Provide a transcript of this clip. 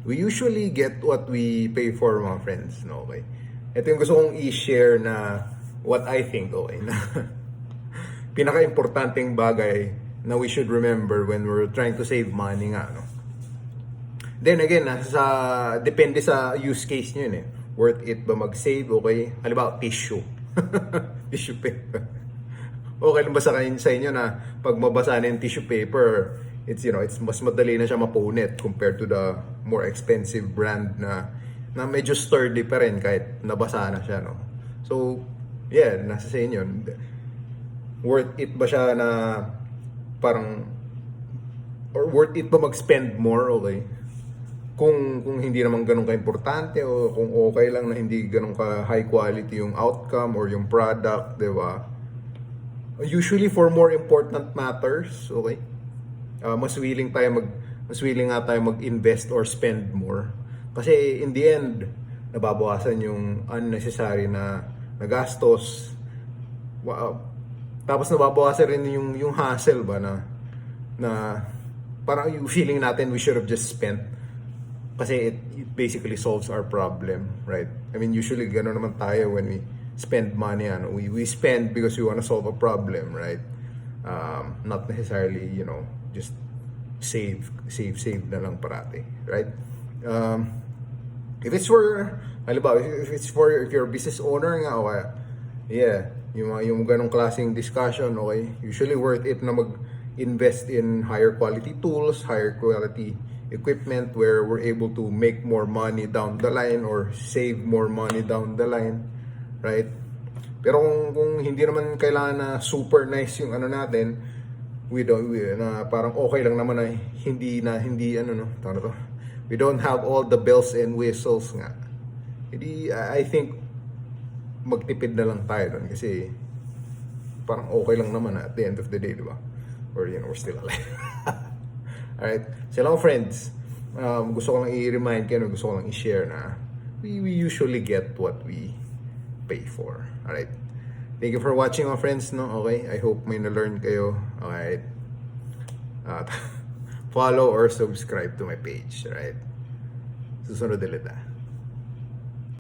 We usually get what we pay for, mga friends, no? Okay? Ito yung gusto kong i-share na what I think, okay, na pinaka-importanting bagay na we should remember when we're trying to save money nga, no? Then again, depende sa use case nyo yun eh. Worth it ba mag-save, okay? Halimbawa, tissue. Tissue paper. Okay lang ba sa inyo na pag mabasa na yung tissue paper, it's mas madali na siya mapunit compared to the more expensive brand na medyo sturdy pa rin kahit nabasa na siya, no? So, yeah, nasa sa inyo. Worth it ba siya na parang, or worth it ba mag-spend more, okay? Kung hindi naman ganun ka-importante o kung okay lang na hindi ganun ka high quality yung outcome or yung product, di ba? Usually for more important matters, okay? Mas willing nga tayo mag-invest or spend more. Kasi in the end, nababawasan yung unnecessary na gastos. Wow. Tapos nababawasan rin yung hassle ba na parang yung feeling natin we should have just spent. Kasi it basically solves our problem, right? I mean, usually gano'n naman tayo when we spend money. We spend because we want to solve a problem, right? Not necessarily, just save na lang parati, right? If it's for, halimbawa, if you're a business owner nga, okay, yeah, yung ganong klaseng discussion, okay, usually worth it na mag-invest in higher quality tools, higher quality equipment where we're able to make more money down the line or save more money down the line, right? Pero kung hindi naman kailangan na super nice yung natin, na parang okay lang naman na hindi we don't have all the bells and whistles nga. Hindi, I think magtipid na lang tayo doon kasi parang okay lang naman at the end of the day, di ba? Or we're still alive. Alright, so lang friends, gusto ko lang i-remind kayo, gusto ko lang i-share na we usually get what we pay for. Alright, thank you for watching, mga friends, no? Okay, I hope may na-learn kayo. Alright, follow or subscribe to my page. Alright, susunod ulit